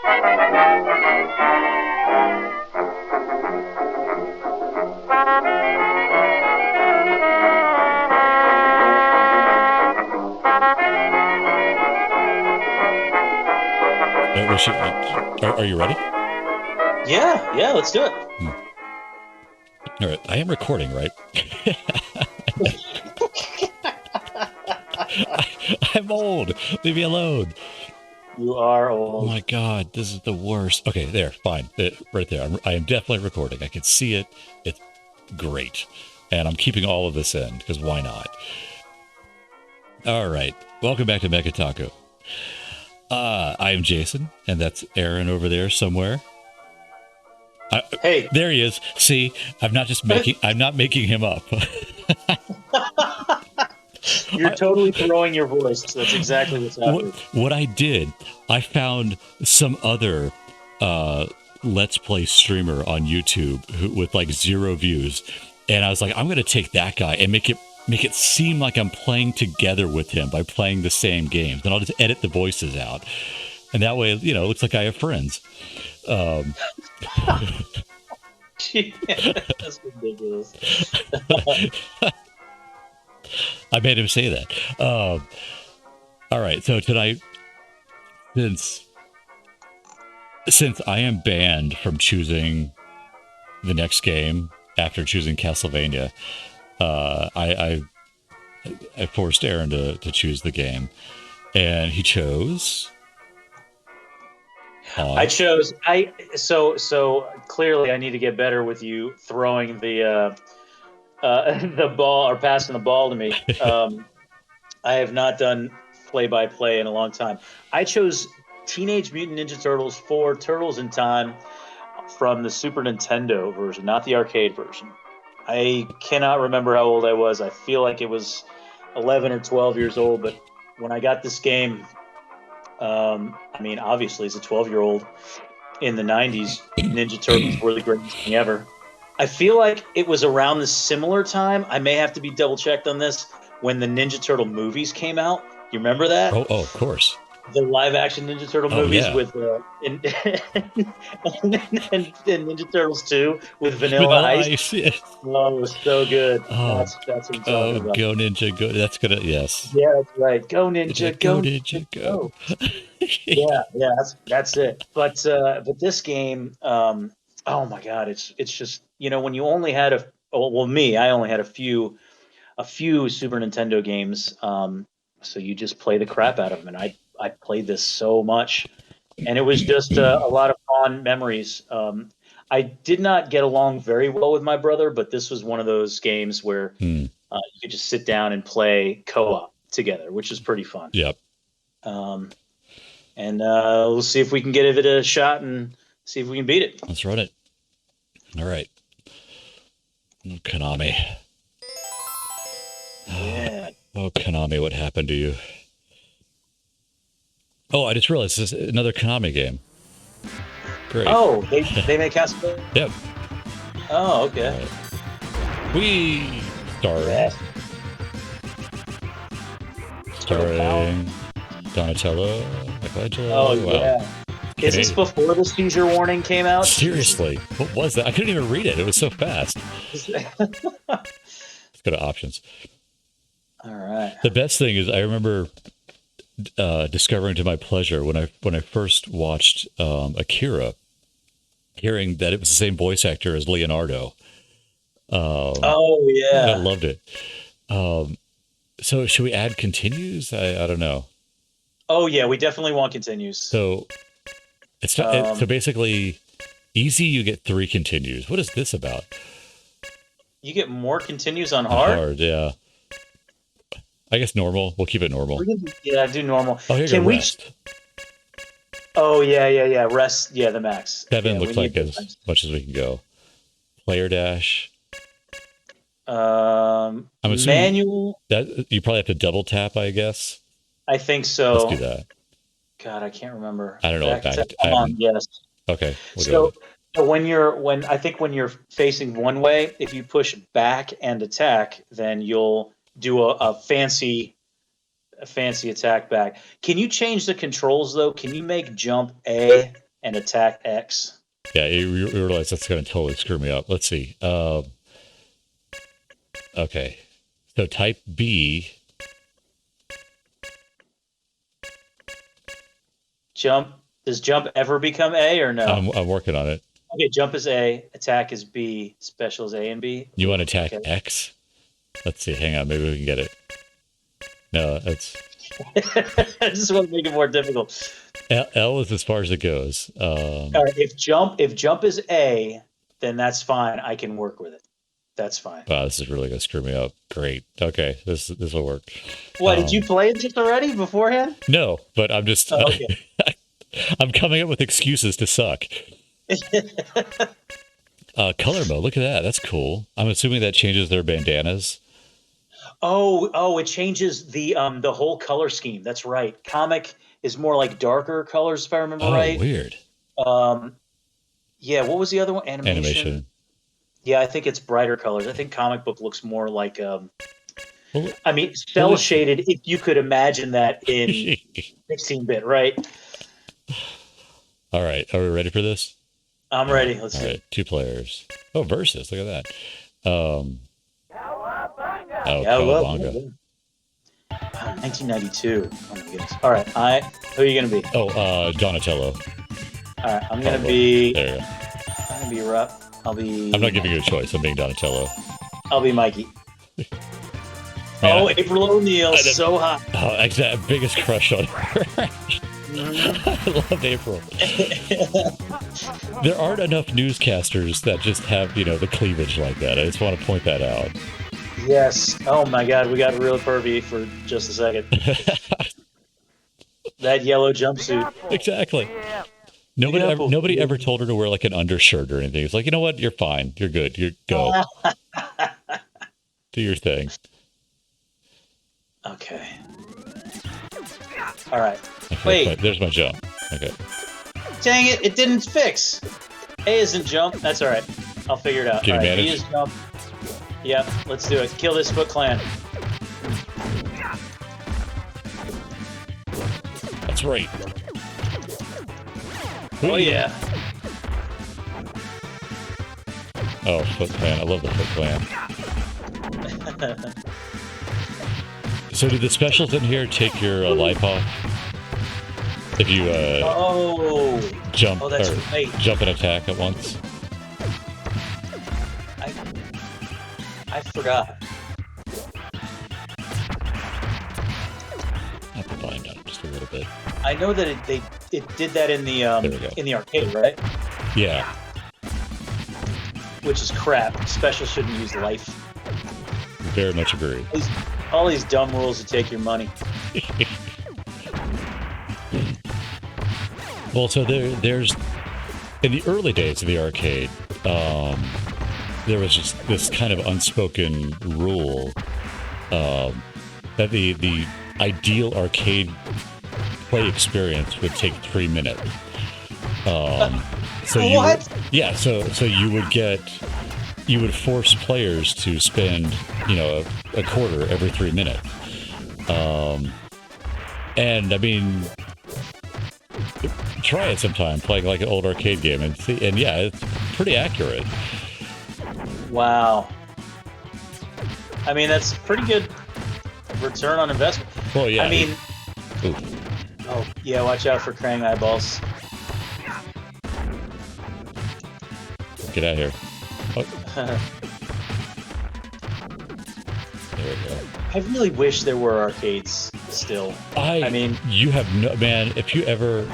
Are you ready? Yeah, let's do it. All right, I am recording, right? I'm old. Leave me alone. You are Oh old. my God, this is the worst. Okay, there, fine. Right there. I am definitely recording. I can see it. It's great. And I'm keeping all of this in, because why not? All right. Welcome back to Mecha Taco. I am Jason, and that's Aaron over there somewhere. Hey. There he is. See, I'm not making him up. You're totally throwing your voice. That's exactly what's happening. What I did, I found some other Let's Play streamer on YouTube with like 0 views, and I was like, I'm going to take that guy and make it seem like I'm playing together with him by playing the same games, and I'll just edit the voices out, and that way, it looks like I have friends. That's ridiculous. I made him say that. All right, so tonight, since I am banned from choosing the next game after choosing Castlevania, I forced Aaron to choose the game, and he chose. So clearly I need to get better with you throwing the ball or passing the ball to me. I have not done play-by-play in a long time. I chose Teenage Mutant Ninja Turtles 4 Turtles in Time from the Super Nintendo version, not the arcade version. I cannot remember how old I was. I feel like it was 11 or 12 years old, but when I got this game, obviously as a 12-year-old in the 90s, Ninja Turtles were the greatest thing ever. I feel like it was around the similar time, I may have to be double-checked on this, when the Ninja Turtle movies came out. You remember that? Oh, of course. The live-action Ninja Turtle movies, yeah. with and Ninja Turtles 2 with Vanilla Ice. Yes. Oh, it was so good. That's what I'm talking about. Go Ninja, go! That's gonna yes. Yeah, that's right. Go Ninja, go Ninja, go! yeah, that's it. But this game, oh my God, it's just when you only had I only had a few Super Nintendo games. So you just play the crap out of them, and I played this so much, and it was just a lot of fun memories. I did not get along very well with my brother, but this was one of those games where you could just sit down and play co-op together, which is pretty fun. Yep. And we'll see if we can give it a shot and see if we can beat it. Let's run it. All right. Konami. Yeah. Oh, Konami, what happened to you? Oh, I just realized this is another Konami game. Great. Oh, they make Castlevania? Yep. Oh, okay. We starring Donatello, Michelangelo. Oh, wow. yeah. Is this before the seizure warning came out? Seriously, what was that? I couldn't even read it. It was so fast. Let's go to options. All right. The best thing is I remember discovering to my pleasure when I first watched Akira, hearing that it was the same voice actor as Leonardo. Oh yeah, I loved it. So should we add continues? I don't know. Oh yeah, we definitely want continues. So it's not, so basically easy. You get 3 continues. What is this about? You get more continues on hard. Hard, yeah. I guess normal. We'll keep it normal. Yeah, do normal. Oh, here you go, rest. Oh, yeah. Rest, yeah, the max. 7 looks like as much as we can go. Player dash. I'm assuming manual. That you probably have to double tap, I guess. I think so. Let's do that. God, I can't remember. I don't know. Yes. Okay. So when you're facing one way, if you push back and attack, then you'll do a fancy attack back. Can you change the controls though? Can you make jump A and attack X. Yeah, you realize that's going to totally screw me up. Let's see. Okay. So type B. Jump. Does jump ever become A or no? I'm working on it. Okay, jump is A, attack is B, special is A and B. You want to attack X? Let's see. Hang on. Maybe we can get it. No, that's. I just want to make it more difficult. L is as far as it goes. All right, if jump is A, then that's fine. I can work with it. That's fine. Wow, this is really going to screw me up. Great. Okay, this will work. What, did you play it just already beforehand? No, but I'm just. Oh, okay. I'm coming up with excuses to suck. Color mode. Look at that. That's cool. I'm assuming that changes their bandanas. Oh, it changes the whole color scheme. That's right. Comic is more like darker colors, if I remember right. Oh, weird. Yeah. What was the other one? Animation. Yeah, I think it's brighter colors. I think comic book looks more like I mean, cell shaded. If you could imagine that in 16-bit, right? All right. Are we ready for this? I'm ready. Let's All see. right. 2 players. Oh, versus. Look at that. Oh, Cowabunga. 1992. Oh my goodness. All right. Who are you gonna be? Oh, Donatello. All right. I'm gonna be. There you go. I'm gonna be Rupp. I'm not giving you a choice. I'm being Donatello. I'll be Mikey. Man, April O'Neil, so hot. Oh, exactly. Biggest crush on her. I love April. There aren't enough newscasters that just have, the cleavage like that. I just want to point that out. Yes. Oh my God, we got real pervy for just a second. That yellow jumpsuit. Exactly. Nobody ever told her to wear like an undershirt or anything. It's like, you know what? You're fine. You're good. You go. Do your thing. Okay. All right. Okay, wait. There's my jump. Okay. Dang it! It didn't fix. A isn't jump. That's all right. I'll figure it out. Can you manage? B is jump. Yep. Let's do it. Kill this Foot Clan. That's right. Oh yeah. Oh, Foot Clan. I love the Foot Clan. So did the specials in here take your life off? If you jump jump and attack at once? I forgot. I have to find out just a little bit. I know that it did that in the arcade, right? Yeah. Which is crap. Special shouldn't use life. Very much agree. All these dumb rules to take your money. Well, so there's in the early days of the arcade, there was just this kind of unspoken rule that the ideal arcade play experience would take 3 minutes. So what? So you would force players to spend a quarter every 3 minutes. And I mean, try it sometime playing like an old arcade game and see, and yeah, it's pretty accurate. Wow. I mean, that's pretty good return on investment. Well, yeah. I mean, oh yeah, watch out for Krang eyeballs. Get out of here. Oh. There we go. I really wish there were arcades still. I mean, you have no man. If you ever,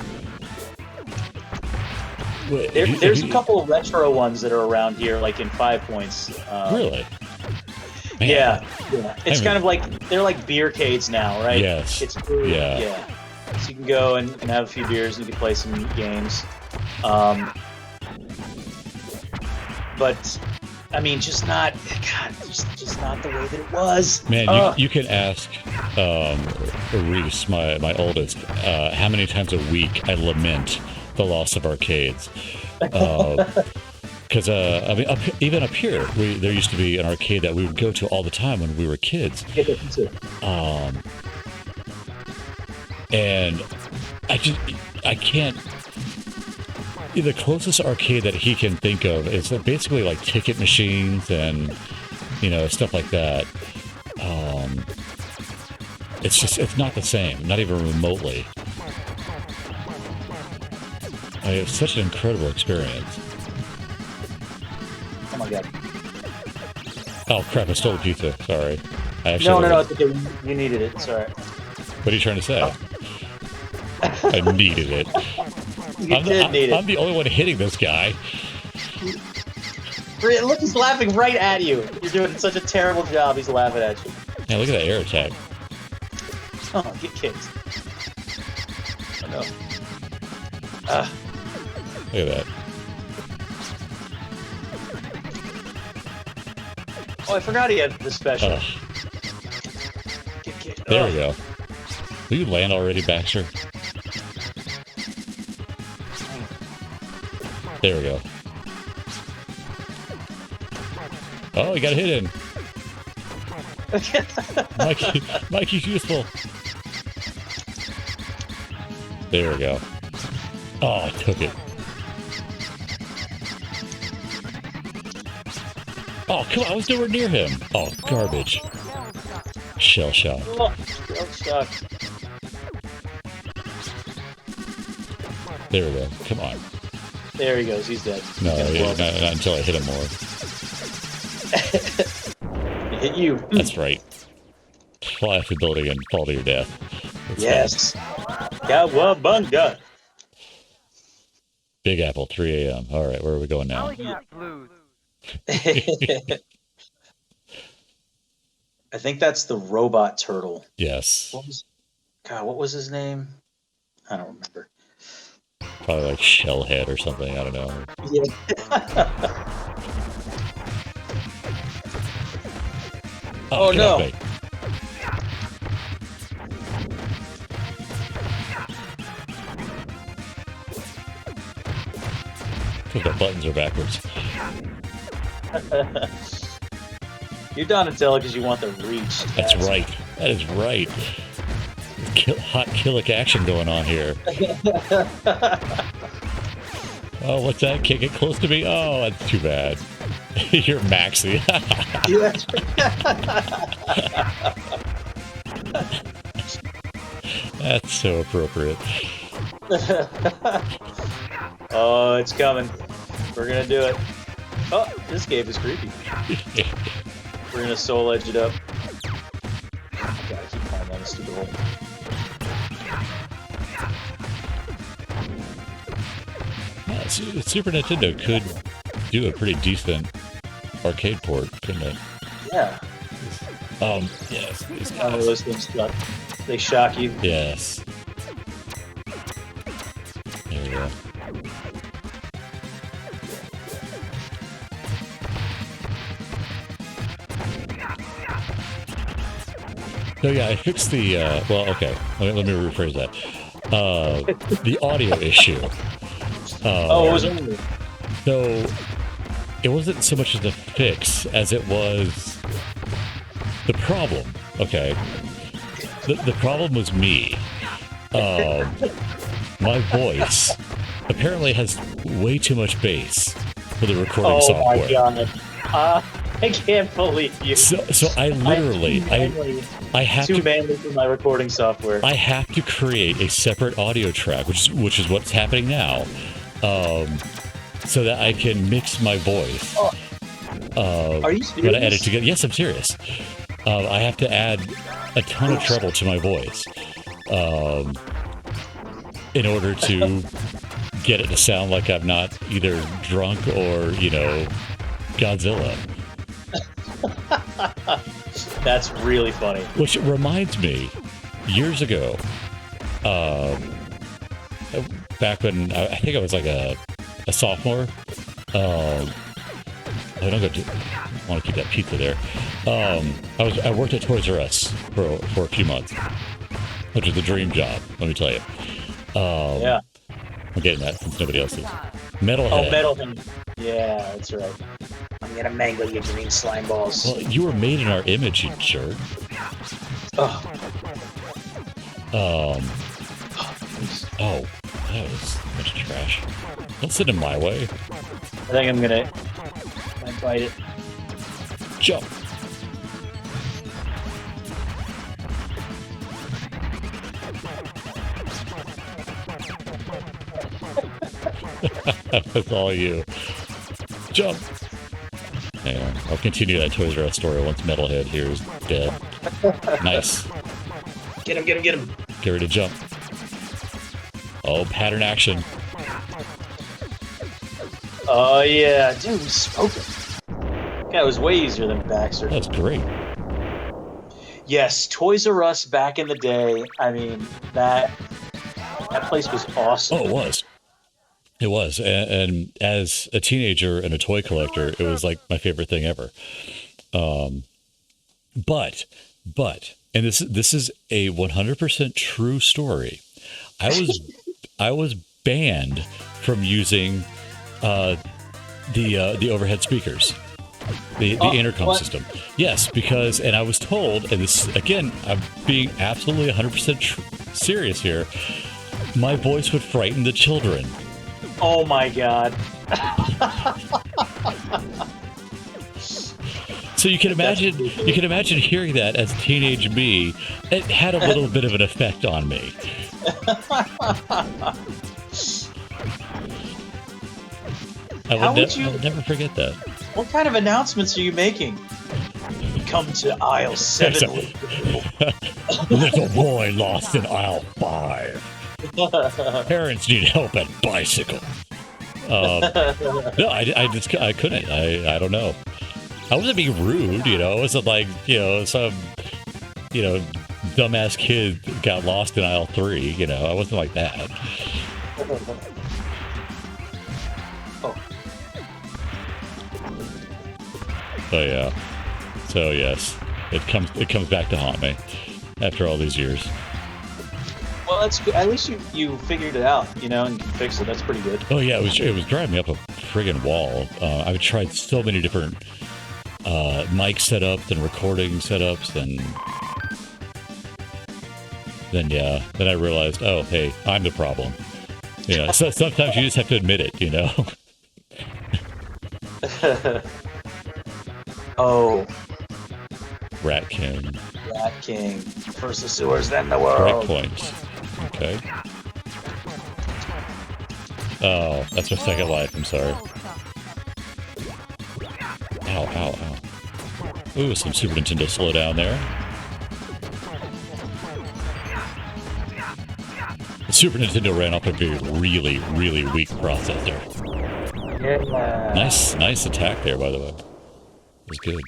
there's a couple of retro ones that are around here, like in 5 Points. Really? Man. Yeah. It's kind of like they're like beercades now, right? Yes. It's food. Yeah. So you can go and have a few beers and you can play some games. But I mean, just not the way that it was. Man, you can ask Reese, my oldest, how many times a week I lament the loss of arcades. Because I mean, even up here, there used to be an arcade that we would go to all the time when we were kids. And I can't. the closest arcade that he can think of is basically like ticket machines and, you know, stuff like that. It's not the same, not even remotely. It's such an incredible experience. Oh my god. Oh crap, I stole the pizza. Sorry. I actually No, it's okay. You needed it. It's all right. What are you trying to say? Oh. I needed it. You did need it. I'm the only one hitting this guy. Look, he's laughing right at you. You're doing such a terrible job. He's laughing at you. Yeah, look at that air attack. Oh, get kicked. Oh, no. Look at that. Oh, I forgot he had the special. Get kicked. There we go. Will you land already, Baxter? There we go. Oh, he got hit in. Mikey's useful. There we go. Oh, I took it. Oh, come on, I was nowhere near him. Oh, garbage. Shell shock. Oh, shell shock. There we go. Come on. There he goes. He's dead. No, not until I hit him more. He hit you. That's right. Fly off the building and fall to your death. That's yes. Cowabunga. Big Apple, 3 a.m. All right, where are we going now? I think that's the robot turtle. Yes. What was his name? I don't remember. Probably like Shellhead or something. I don't know. Yeah. Oh no. Because the buttons are backwards. You're Donatello because you want the reach. That's right. That is right. Hot Killick action going on here. Oh, what's that? Can't get close to me? Oh, that's too bad. You're Maxie. That's so appropriate. Oh, it's coming. We're gonna do it. Oh, this game is creepy. We're gonna soul edge it up. I gotta keep climbing on this stupid hole. Super Nintendo could do a pretty decent arcade port, couldn't it? Yeah. Yes. Those things suck. They shock you. Yes. There we go. So yeah, I fixed the, well, okay, let me rephrase that. The audio issue. What was it? So, it wasn't so much as a fix as it was the problem, okay? The problem was me. My voice apparently has way too much bass for the recording software. Oh my god. I can't believe you. So I literally, I have too to manly for my recording software. I have to create a separate audio track, which is what's happening now, so that I can mix my voice. Are you serious? When I edit together. Yes, I'm serious. I have to add a ton of treble to my voice in order to get it to sound like I'm not either drunk or, Godzilla. That's really funny. Which reminds me, years ago, back when I think I was like a sophomore. I want to keep that pizza there. I worked at Toys R Us for a few months, which is a dream job. Let me tell you. Yeah. I'm getting that since nobody else is. Metalhead. Oh, Metalhead. Yeah, that's right. I'm gonna mangle your green slime balls. Well, you were made in our image, you jerk. Oh. Oh, that was a bunch of trash. Don't sit in my way. I think I'm gonna might bite it. Jump. That's all you. Jump. Yeah, I'll continue that Toys R Us story once Metalhead here is dead. Nice. Get him, get him, get him. Get ready to jump. Oh, pattern action. Oh, yeah. Dude, he's smoking. Yeah, it was way easier than Baxter. That's great. Yes, Toys R Us back in the day. I mean, that place was awesome. Oh, it was. It was. And as a teenager and a toy collector, it was like my favorite thing ever. But, and this is a 100% true story. I was banned from using the overhead speakers, the intercom system. Yes, because, and I was told, and this again, I'm being absolutely 100% serious here. My voice would frighten the children. Oh my God. So you can imagine hearing that as teenage me. It had a little bit of an effect on me. I'll never forget that. What kind of announcements are you making? Come to aisle 7. Little boy lost in aisle 5. Parents need help at bicycle. No, I couldn't. I don't know. I wasn't being rude, you know. It wasn't like, you know, some, you know, dumbass kid got lost in aisle 3, you know. I wasn't like that. Oh yeah. So yes, it comes back to haunt me after all these years. Well, that's good. At least you figured it out, you know, and you fixed it. That's pretty good. Oh yeah, it was driving me up a friggin' wall. I've tried so many different mic setups and recording setups, and then I realized, oh hey, I'm the problem. You know, so sometimes you just have to admit it, you know. Oh. Rat King. First the sewers, then the world. Strike points. Okay. Oh, that's my second life. I'm sorry. Ow, ow, ow. Ooh, some Super Nintendo slowdown there. The Super Nintendo ran off of a really, really weak processor. Yeah. Nice attack there, by the way. It was good.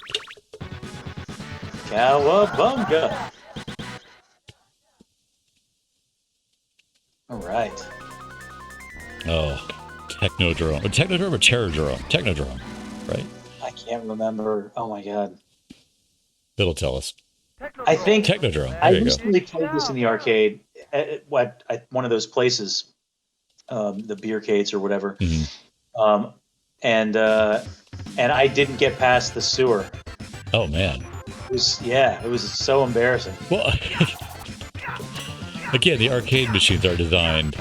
Cowabunga. All right. Oh, Technodrome. Technodrome or Terrordrome? Technodrome, right? I can't remember. Oh my God. It'll tell us. I think Technodrome. I recently played this in the arcade at one of those places, the beercades or whatever. Mm-hmm. And I didn't get past the sewer. Oh man. It was so embarrassing. Well, again, the arcade machines are designed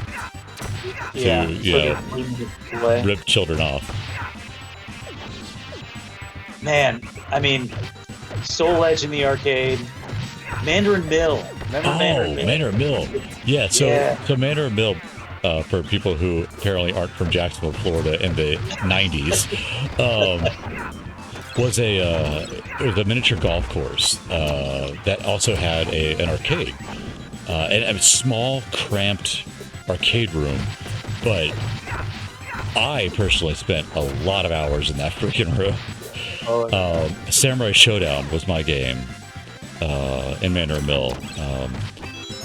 to, you know, rip children off. Man, I mean, Soul Edge in the arcade, Mandarin Mill. Remember Mandarin Mill. Yeah, so Mandarin Mill, for people who apparently aren't from Jacksonville, Florida in the 90s, was a miniature golf course that also had an arcade. And a small, cramped arcade room, but I personally spent a lot of hours in that freaking room. Samurai Showdown was my game in Mandarin Mill.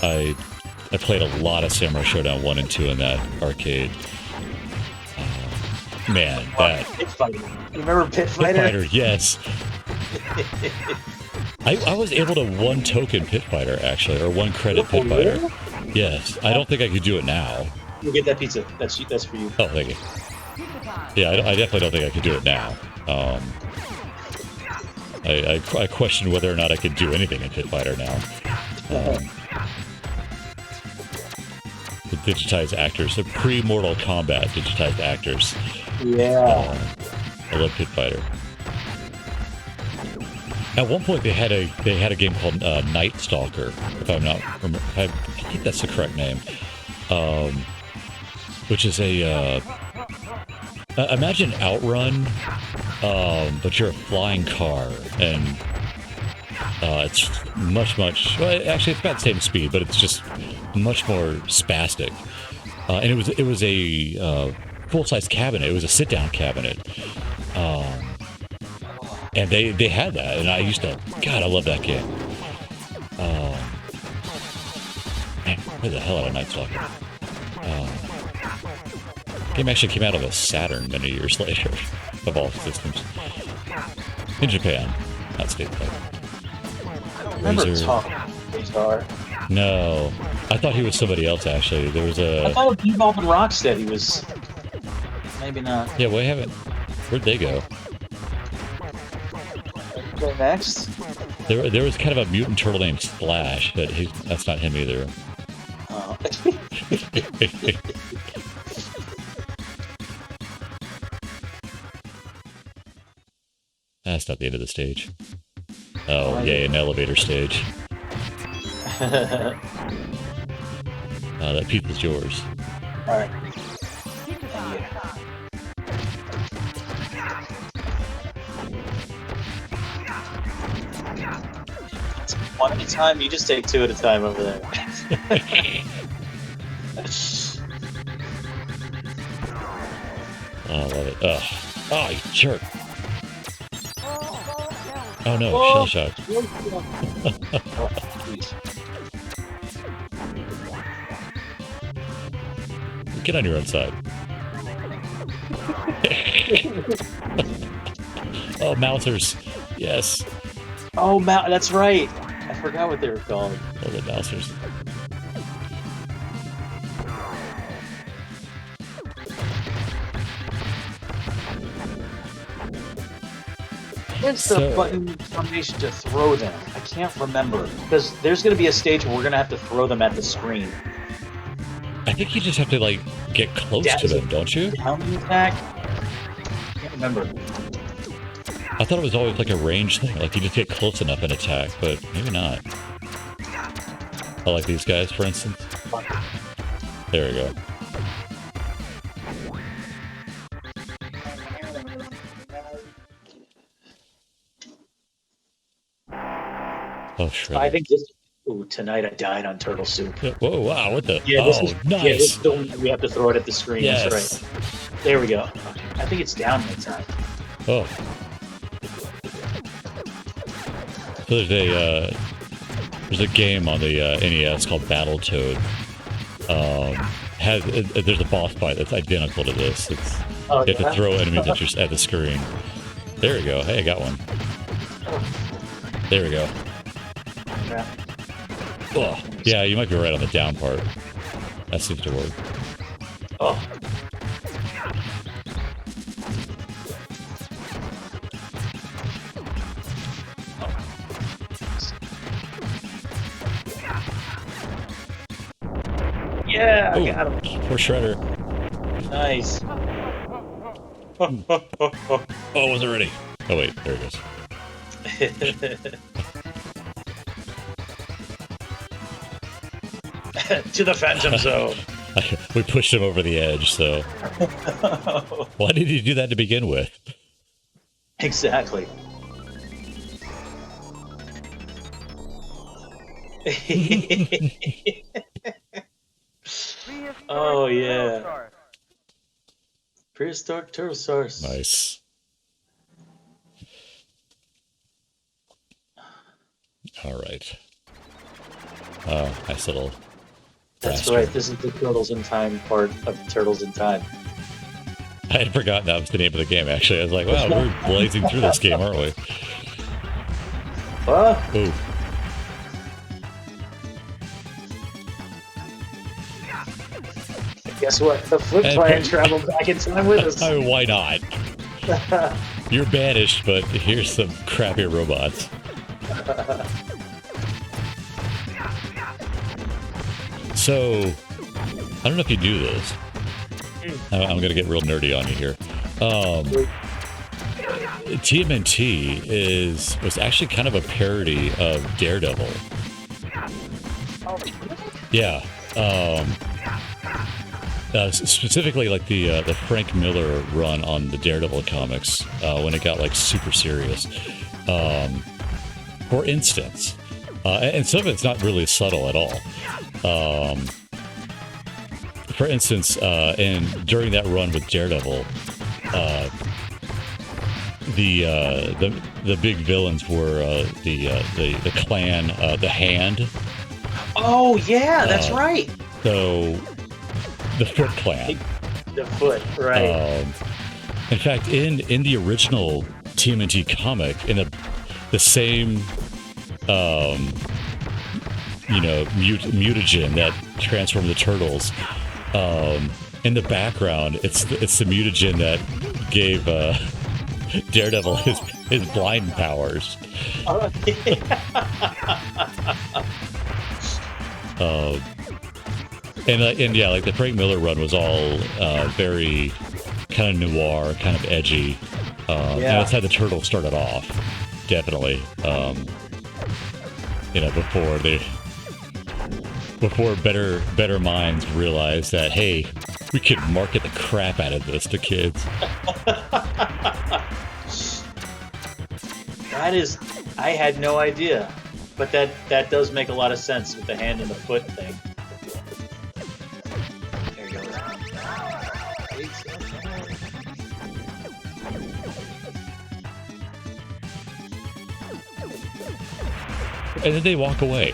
I played a lot of Samurai Showdown 1 and 2 in that arcade. Man, that... Pit Fighter. You remember Pit Fighter? Pit Fighter, yes. I was able to one token Pit Fighter, actually, or one credit Pit Fighter. Yes. I don't think I could do it now. You'll get that pizza. That's for you. Oh, thank you. Yeah, I definitely don't think I could do it now. I question whether or not I could do anything in Pit Fighter now. The digitized actors, the pre-Mortal Kombat digitized actors. Yeah. I love Pit Fighter. At one point, they had a game called Night Stalker. If I think that's the correct name. Which is a imagine Outrun, but you're a flying car, and it's much. Well, actually, it's about the same speed, but it's just much more spastic. And it was a full-size cabinet. It was a sit-down cabinet. And they had that, and I used to. God, I love that game. Man, where the hell out of Night Stalker? Game actually came out of a Saturn many years later, of all systems. In Japan, not State Play. Remember Tom Guitar? No, I thought he was somebody else. Actually, there was a. I thought with Bebop and Rocksteady he was. Maybe not. Yeah, we haven't. Where'd they go? Go next. There was kind of a mutant turtle named Splash, but that's not him either. Oh. That's not the end of the stage. Oh, yeah, an elevator stage. That pizza's yours. Alright. One at a time, you just take two at a time over there. Oh, I love it. Ugh. Oh, you jerk. Oh no, Oh. shell shock. Get on your own side. Oh, Mousers. Yes. Oh, that's right. I forgot what they were called. Oh, the Mousers. Where's the button combination to throw them? I can't remember. Because there's going to be a stage where we're going to have to throw them at the screen. I think you just have to, like, get close to them, don't you? Down attack? I can't remember. I thought it was always like a range thing. Like, you just get close enough and attack, but maybe not. I like these guys, for instance. There we go. Oh, Shredder. I think this. Ooh, tonight I died on turtle soup. Whoa, wow, what the? Yeah, oh, nice. Yeah, this is the one we have to throw it at the screen. Yes. That's right. There we go. I think it's down that time. Oh. So there's a game on the NES called Battletoad. There's a boss fight that's identical to this. You have to throw enemies at the screen. There we go. Hey, I got one. There we go. Yeah. Oh, yeah, you might be right on the down part. That seems to work. Oh. Yeah, I got him. Poor Shredder. Nice. Oh, I wasn't ready. Oh, wait, there he goes. To the Phantom Zone. We pushed him over the edge, so... Why did he do that to begin with? Exactly. Oh, yeah. Prehistoric Turtlesaurus. Nice. All right. Oh, nice little... That's Faster. right. This is the Turtles in Time part of Turtles in Time. I had forgotten that was the name of the game, actually. I was like, wow, we're blazing through this game, aren't we? Ooh. Guess what? The Flip Plan traveled back in time with us. I mean, why not? You're banished, but here's some crappy robots. So, I don't know if you knew this. I'm going to get real nerdy on you here. TMNT was actually kind of a parody of Daredevil. Yeah. Specifically, like the Frank Miller run on the Daredevil comics when it got like super serious. For instance, and some of it's not really subtle at all. For instance, and during that run with Daredevil, the big villains were the clan, the Hand. Oh yeah, that's right. So the Foot Clan. The Foot, right? In fact, in the original TMNT comic, in the same mutagen that transformed the turtles. In the background, it's the mutagen that gave Daredevil his blind powers. Oh, yeah. And yeah, like the Frank Miller run was all very kind of noir, kind of edgy. And that's how the turtles started off, definitely. Before better minds realized that, hey, we could market the crap out of this to kids. I had no idea, but that does make a lot of sense with the hand and the foot thing. There you go. And then they walk away.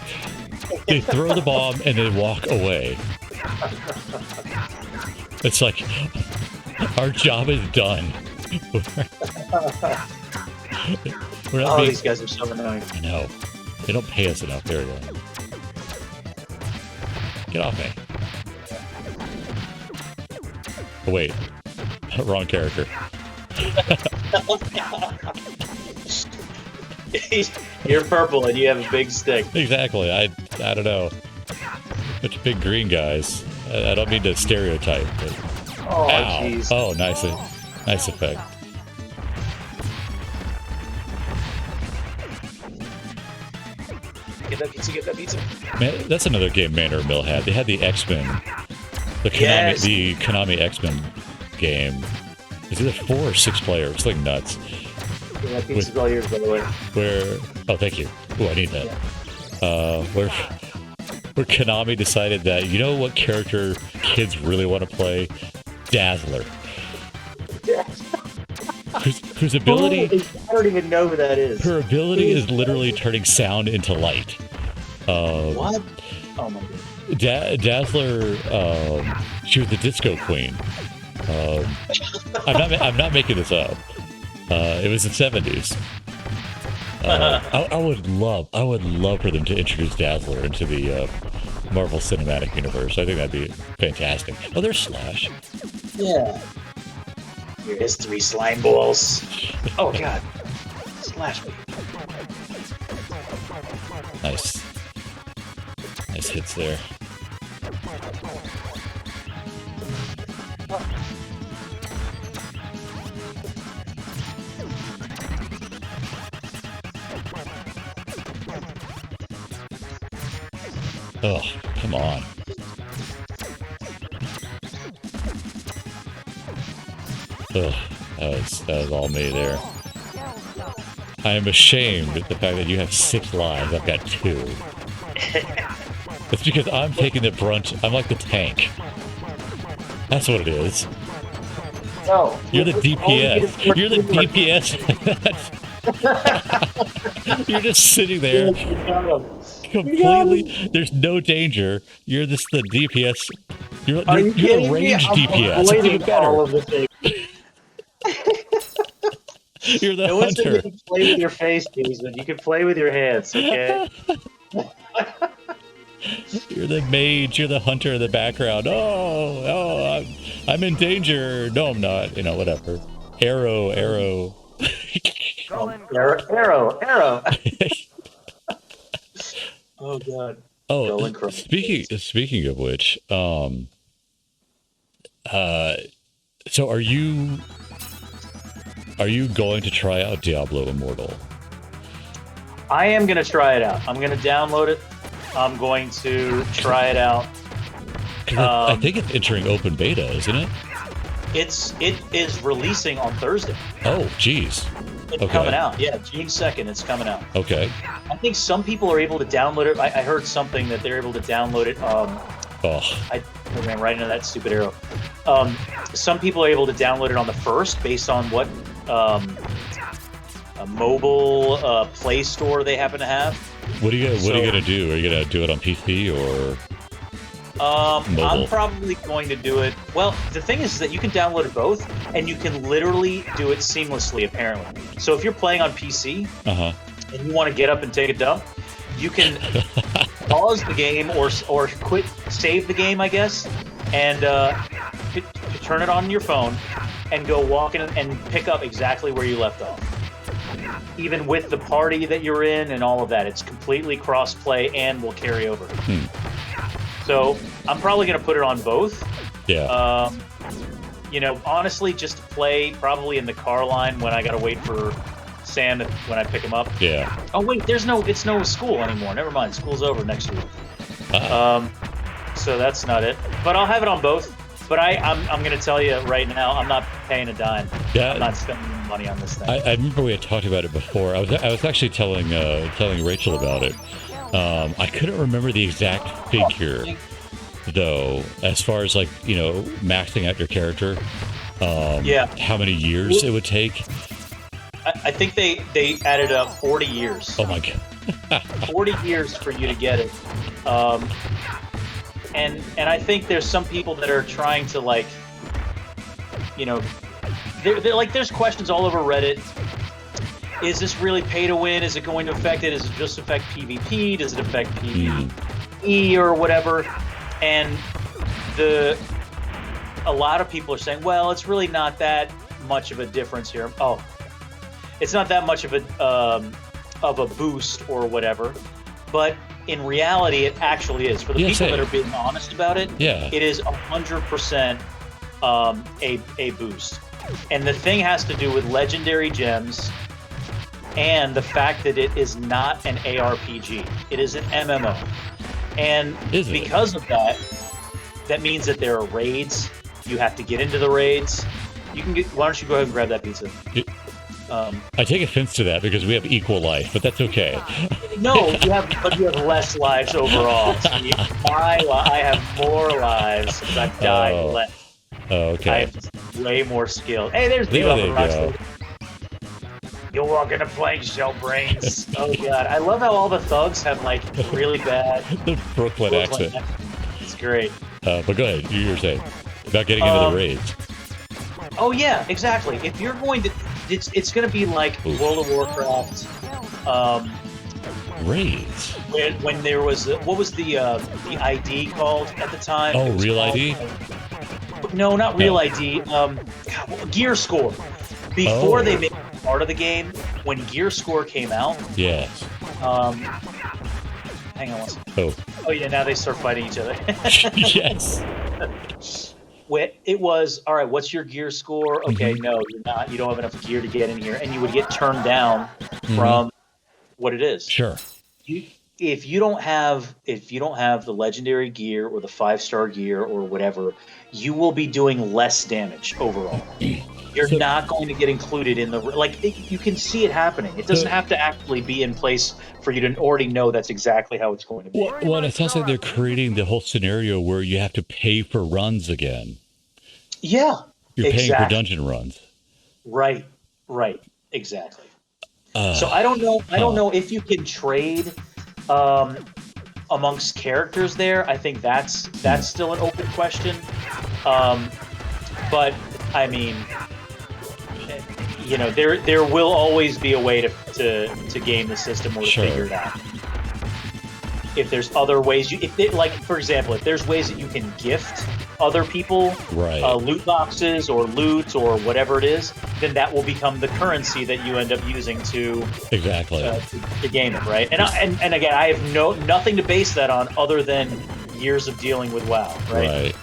They throw the bomb and they walk away. It's like, our job is done. These guys are so annoying. I know. They don't pay us enough. There we go. Get off me. Oh, wait. Wrong character. You're purple and you have a big stick. Exactly. I don't know. Bunch of big green guys. I don't mean to stereotype, but... Oh, jeez. Oh, nice effect. Get that pizza. Man, that's another game Manor Mill had. They had the X-Men. The Konami X-Men game. It's either 4 or 6 players. It's like nuts. Yeah, that pizza's all yours, by the way. Oh, thank you. Oh, I need that. Where Konami decided that, you know what character kids really want to play? Dazzler. Whose ability... I don't even know who that is. Her ability is literally turning sound into light. What? Oh my god. Dazzler, she was the disco queen. I'm not making this up. It was the 70s. I would love for them to introduce Dazzler into the Marvel Cinematic Universe. I think that'd be fantastic. Oh, there's Slash. Yeah. Your history, slime balls. Oh god. Slash me. Nice hits there. Oh, come on. Ugh, that was all me there. I am ashamed at the fact that you have 6 lives. I've got 2. It's because I'm taking the brunt. I'm like the tank. That's what it is. No. You're the DPS. You're the DPS. You're just sitting there. Completely. There's no danger. You're just the DPS. You're a ranged DPS. It's even better. You're the hunter. You can play with your face, Jason. You can play with your hands, okay? You're the mage. You're the hunter in the background. Oh, I'm in danger. No, I'm not. You know, whatever. Arrow. Arrow. Oh god. Oh, speaking of which, So are you going to try out Diablo Immortal? I am going to try it out. I'm going to download it. I'm going to try it out. I think it's entering open beta, isn't it? It is releasing on Thursday. Oh, geez. It's coming out. Yeah, June 2nd. It's coming out. Okay. I think some people are able to download it. I heard something that they're able to download it. I ran right into that stupid arrow. Some people are able to download it on the 1st based on what a mobile Play Store they happen to have. What are you gonna do? Are you gonna do it on PC or mobile? I'm probably going to do it. Well, the thing is that you can download it both, and you can literally do it seamlessly, apparently. So if you're playing on PC and you want to get up and take a dump, you can pause the game or quit, save the game, I guess, and turn it on your phone and go walk in and pick up exactly where you left off. Even with the party that you're in and all of that, it's completely cross-play and will carry over. So I'm probably going to put it on both. Yeah. Honestly, just to play probably in the car line when I got to wait for Sam when I pick him up. Yeah. Oh wait, it's no school anymore. Never mind, school's over next week. So that's not it. But I'll have it on both. But I'm going to tell you right now, I'm not paying a dime. Yeah. I'm not spending money on this thing. I remember we had talked about it before. I was actually telling Rachel about it. I couldn't remember the exact figure, though, as far as maxing out your character. How many years it would take. I think they added up 40 years. Oh my god. 40 years for you to get it. And I think there's some people that are trying to there's questions all over Reddit. Is this really pay to win? Is it going to affect it? Does it just affect PvP? Does it affect PvE or whatever? And a lot of people are saying, well, it's really not that much of a difference here. Oh, it's not that much of a boost or whatever. But in reality, it actually is. For the people that are being honest about it, it is 100% a boost. And the thing has to do with legendary gems and the fact that it is not an ARPG. It is an MMO. And because of that, that means that there are raids. You have to get into the raids. Why don't you go ahead and grab that pizza? I take offense to that because we have equal life, but that's okay. No, you have less lives overall. See, I have more lives because I've died less. Oh, okay. I have way more skill. Hey, there's There you go. You'll walk into playing Shell Brains. Oh god, I love how all the thugs have really bad the Brooklyn accent. It's great. But go ahead. You were saying about getting into the raids. Oh yeah, exactly. If you're going to, it's going to be like World of Warcraft. Raids. When there was what was the ID called at the time? Oh, Real ID. No, not Real ID. Gear Score. Before they made it part of the game, when Gear Score came out. Yes. Hang on one second. Oh yeah, now they start fighting each other. Yes. It was, all right, what's your gear score? Okay, no, you're not. You don't have enough gear to get in here. And you would get turned down from what it is. Sure. If you don't have the legendary gear or the 5-star gear or whatever, you will be doing less damage overall. You're not going to get included in you can see it happening. It doesn't have to actually be in place for you to already know that's exactly how it's going to be. Well, it sounds like they're creating the whole scenario where you have to pay for runs again. Yeah. You're paying for dungeon runs. Right, exactly. So I don't know if you can trade amongst characters there. I think that's still an open question. But I mean, there will always be a way to game the system or to figure it out. If there's other ways, for example, if there's ways that you can gift other people loot boxes or loot or whatever it is, then that will become the currency that you end up using to game it, right? And again, I have nothing to base that on other than years of dealing with WoW, right?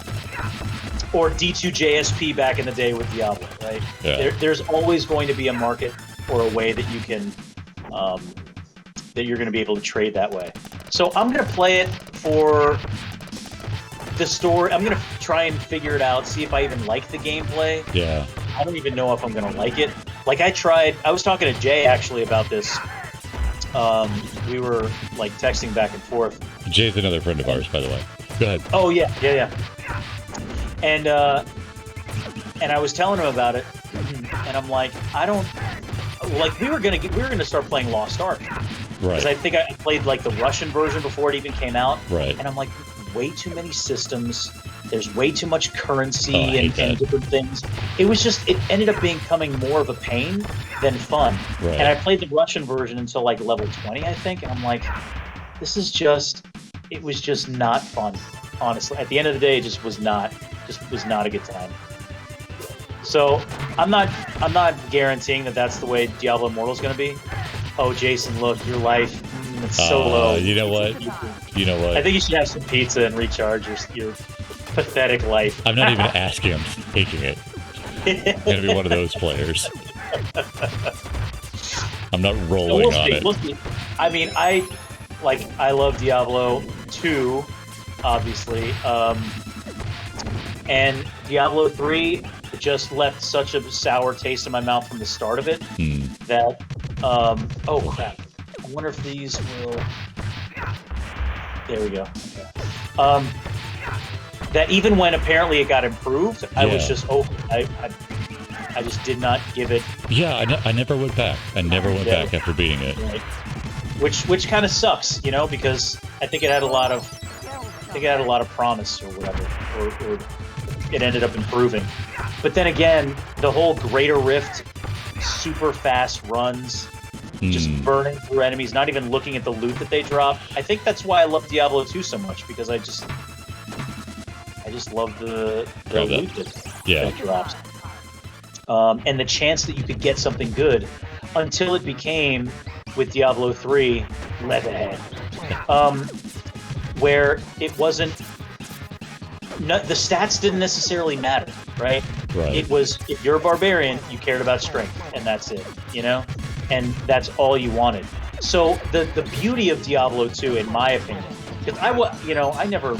or D2JSP back in the day with Diablo, right? Yeah. There's always going to be a market or a way that you can that you're going to be able to trade that way. So I'm going to play it for the story. I'm going to try and figure it out, see if I even like the gameplay. Yeah. I don't even know if I'm going to like it. Like I was talking to Jay actually about this. We were like texting back and forth. Jay's another friend of ours, by the way. Go ahead. Oh yeah. And I was telling him about it, and I'm like, I don't like. We were gonna start playing Lost Ark, because I think I played like the Russian version before it even came out. Right. And I'm like, way too many systems. There's way too much currency and different things. It ended up becoming more of a pain than fun. Right. And I played the Russian version until like level 20, I think, and I'm like, it was just not fun. Honestly, at the end of the day, it was not a good time. So I'm not guaranteeing that that's the way Diablo Immortal is going to be. Oh, Jason, look, your life, it's so low. You know what? I think you should have some pizza and recharge your pathetic life. I'm not even asking, I'm taking it. I'm going to be one of those players. I'm not rolling on it. We'll see. I mean, I love Diablo 2, obviously. And Diablo 3 just left such a sour taste in my mouth from the start of it that, oh crap. I wonder if these will... There we go. Okay. That even when apparently it got improved, I was just I just did not give it. Yeah, I never went back. I never went back after beating it. Right. Which kind of sucks, because I think it had a lot of promise or whatever, or it ended up improving. But then again, the whole Greater Rift, super fast runs, just burning through enemies, not even looking at the loot that they drop. I think that's why I love Diablo 2 so much, because I just love the loot that drops. And the chance that you could get something good, until it became, with Diablo 3, Leatherhead, where it wasn't... the stats didn't necessarily matter, right? It was, if you're a barbarian, you cared about strength, and that's it, and that's all you wanted. So the beauty of Diablo 2, in my opinion, because I never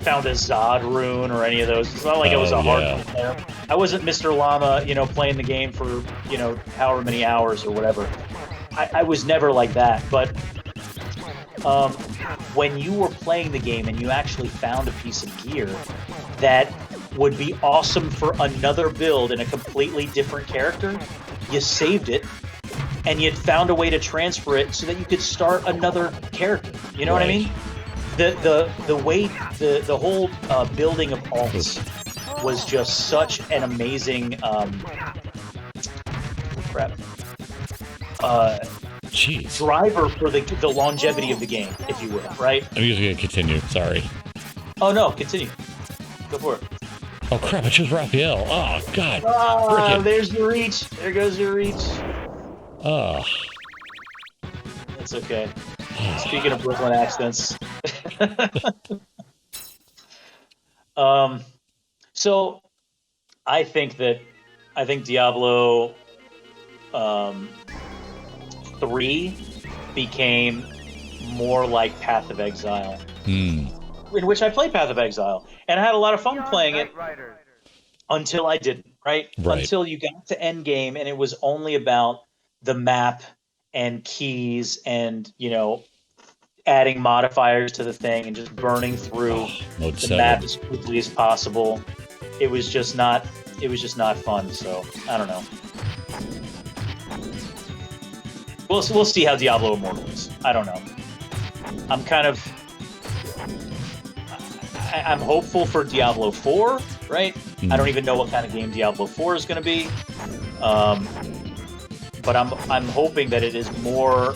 found a Zod rune or any of those. It's not like I was a hardcore player. I wasn't Mr. Llama, playing the game for however many hours or whatever. I was never like that. But when you were playing the game and you actually found a piece of gear that would be awesome for another build in a completely different character, you saved it, and you found a way to transfer it so that you could start another character. You know what I mean? The way the whole building of alts was just such an amazing driver for the longevity of the game, if you will, right? I'm usually gonna continue. Sorry. Oh no, continue. Go for it. Oh crap! I chose Raphael. Oh god. Ah, there's your reach. There goes your reach. Oh. That's okay. Speaking of Brooklyn accents. So I think Diablo 3 became more like Path of Exile. In which I played Path of Exile, and I had a lot of fun playing it until I didn't, right? Until you got to endgame, and it was only about the map and keys and, adding modifiers to the thing and just burning through the map as quickly as possible. It was just not fun, so I don't know. We'll see how Diablo Immortal is. I don't know. I'm hopeful for Diablo 4, right? I don't even know what kind of game Diablo 4 is going to be. But I'm hoping that it is more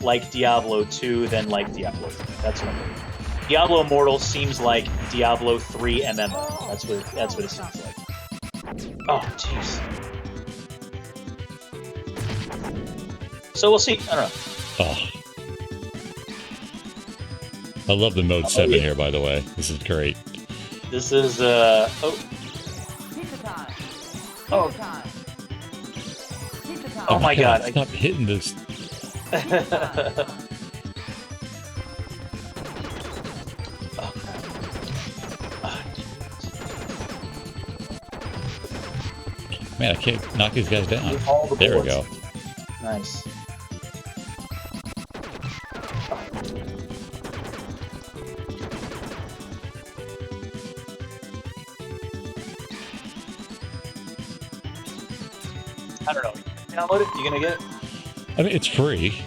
like Diablo 2 than like Diablo 3. That's what I'm hoping. Diablo Immortal seems like Diablo 3 MMO. That's what it seems like. Oh, jeez. So we'll see. I don't know. Oh. I love the mode 7 here, by the way. This is great. This is oh oh my god! Stop hitting this. Man, I can't knock these guys down. All the There we bullets. go. Nice. I don't know. Download it. You gonna get it? I mean, it's free.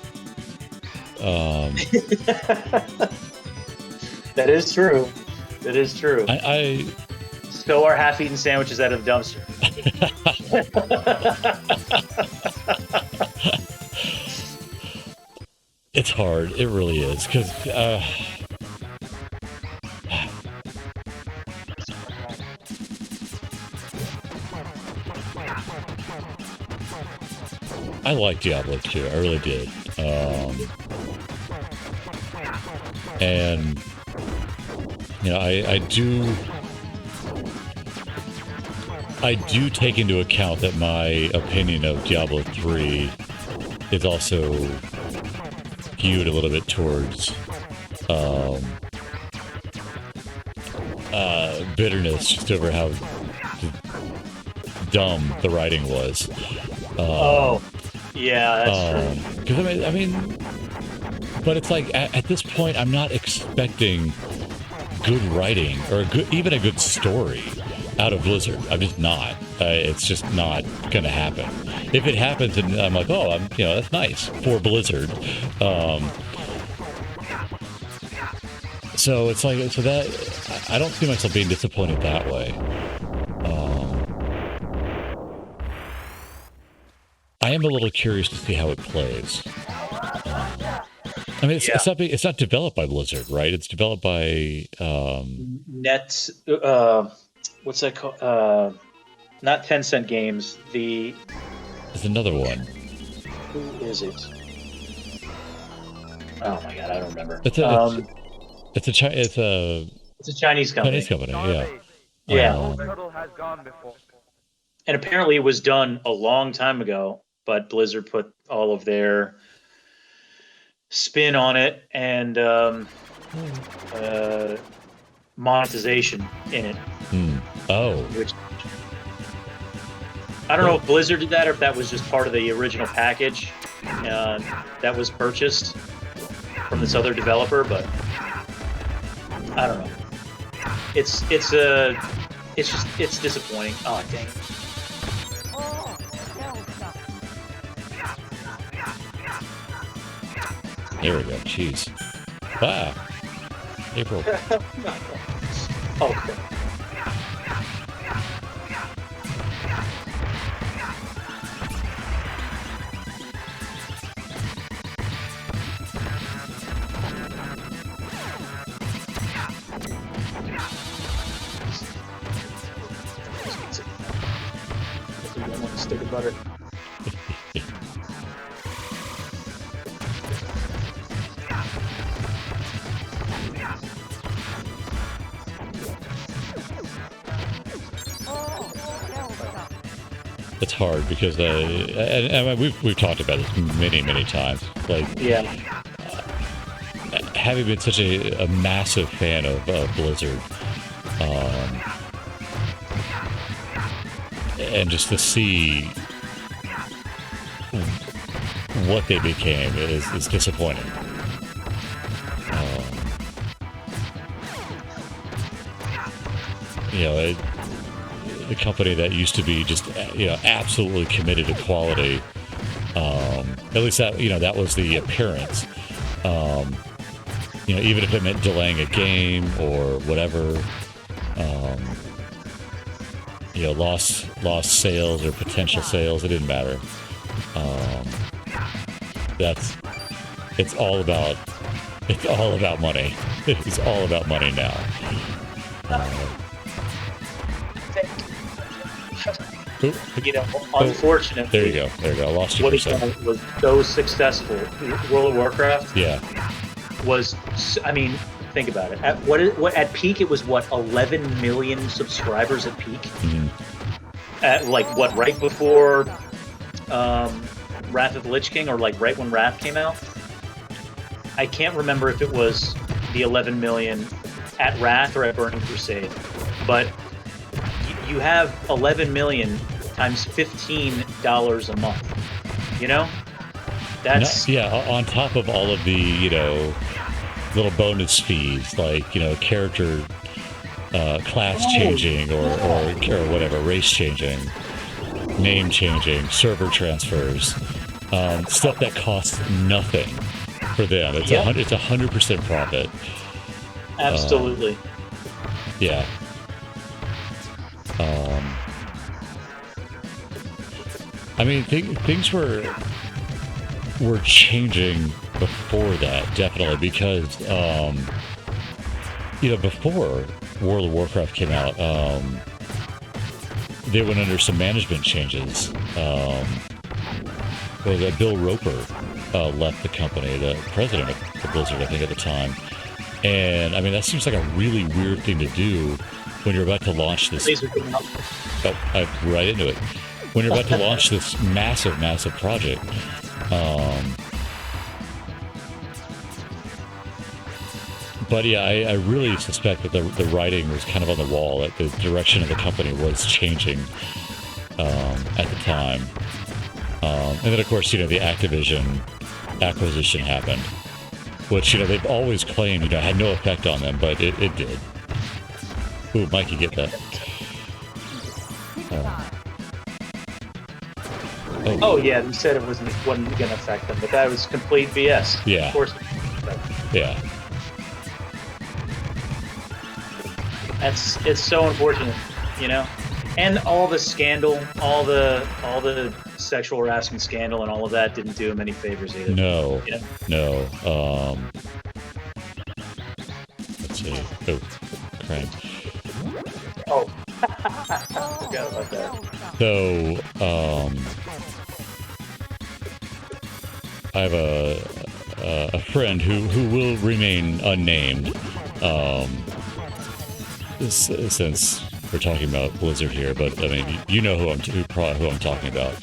That is true. That is true. I So are half-eaten sandwiches out of the dumpster. It's hard. It really is because I like Diablo 2. I really did. And you know, I do take into account that my opinion of Diablo 3 is also skewed a little bit towards bitterness just over how dumb the writing was. Oh, yeah, that's true. Because I mean, but it's like at this point, I'm not expecting good writing or even a good story out of Blizzard. I'm just not. It's just not going to happen. If it happens, and I'm like, oh, that's nice for Blizzard. So it's like, so that I don't see myself being disappointed that way. I am a little curious to see how it plays. I mean, it's not developed by Blizzard, right? It's developed by Net. What's that called? Not Tencent Games. There's another one. Who is it? Oh my god, I don't remember. It's a Chinese company. Chinese company, yeah. Yeah. And apparently it was done a long time ago, but Blizzard put all of their spin on it and monetization in it. Oh. Which I don't know if Blizzard did that or if that was just part of the original package that was purchased from this other developer, but I don't know. It's disappointing. Oh dang it. There we go. Jeez. Wow. April. Okay. Stick of butter. It's hard because and we've talked about this many times. Like, yeah, having been such a massive fan of Blizzard, and just to see what they became is disappointing. A company that used to be just absolutely committed to quality. At least that was the appearance. Even if it meant delaying a game or whatever, lost sales or potential sales, it didn't matter. It's all about money. It's all about money now. Unfortunately. There you go. I lost you for a second. What was so successful, World of Warcraft. Yeah. Was, I mean, think about it. At peak, it was what, 11 million subscribers at peak. At like what, right before Wrath of the Lich King, or like right when Wrath came out. I can't remember if it was the 11 million at Wrath or at Burning Crusade, but you have 11 million times $15 a month. You know, that's on top of all of the little bonus fees, like character class changing or whatever, race changing, name changing, server transfers, stuff that costs nothing for them. It's 100% profit. Absolutely. Yeah. I mean, things were changing before that, definitely, because before World of Warcraft came out, they went under some management changes. Bill Roper left the company, the president of Blizzard, I think, at the time. And I mean, that seems like a really weird thing to do when you're about to launch this. I'm right into it. When you're about to launch this massive project. But yeah, I really suspect that the writing was kind of on the wall, that the direction of the company was changing at the time. And then, of course, the Activision acquisition happened, which, they've always claimed, had no effect on them, but it did. Ooh, Mikey, get that. Oh yeah, you said it wasn't going to affect them, but that was complete BS. Yeah. Of course. Yeah. It's so unfortunate, and all the scandal, all the sexual harassment scandal, and all of that didn't do him any favors either. No. No. Let's see. Oh, crank. Oh. Forgot about that. So, I have a friend who will remain unnamed, since we're talking about Blizzard here, but I mean, who I'm talking about,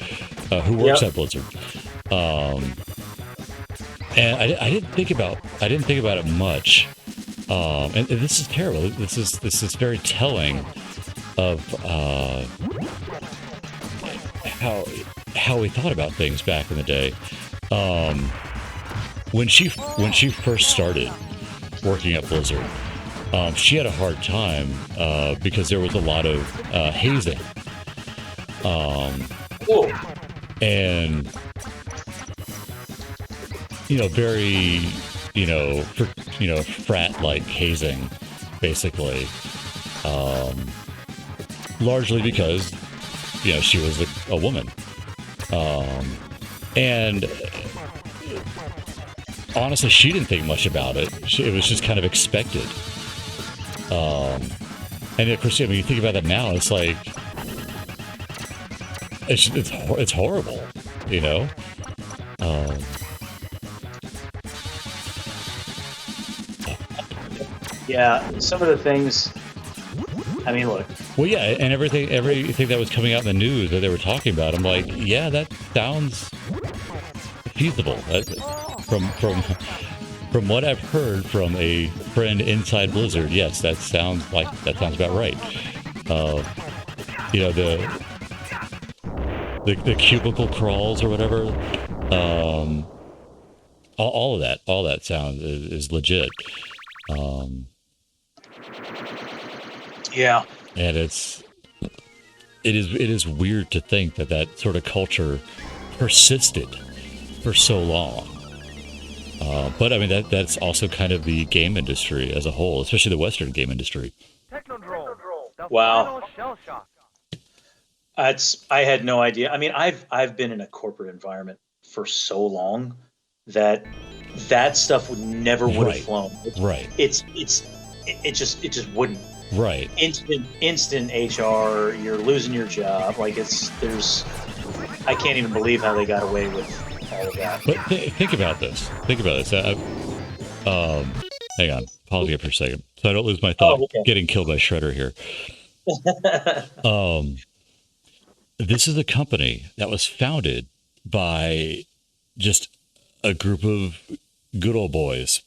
who works at Blizzard, and I didn't think about it much, and this is terrible. This is very telling of how we thought about things back in the day. When she first started working at Blizzard, she had a hard time because there was a lot of hazing, and very frat-like hazing, basically, largely because she was a woman, and honestly, she didn't think much about it. It was just kind of expected. And of course, when you think about it now, it's like it's horrible, Yeah, some of the things. I mean, look. Well, yeah, and everything that was coming out in the news that they were talking about, I'm like, yeah, that sounds feasible. From what I've heard from a friend inside Blizzard, yes, that sounds about right. The cubicle crawls or whatever, all of that sound is legit. Yeah, and it is weird to think that sort of culture persisted for so long. But I mean, that's also kind of the game industry as a whole, especially the Western game industry. Wow. I had no idea. I mean, I've been in a corporate environment for so long that stuff would have flown. Right. It just wouldn't. Right. Instant HR. You're losing your job. Like I can't even believe how they got away with all of that. But think about this. Hang on. Pause it for a second, so I don't lose my thought. Oh, okay. Getting killed by Shredder here. This is a company that was founded by just a group of good old boys,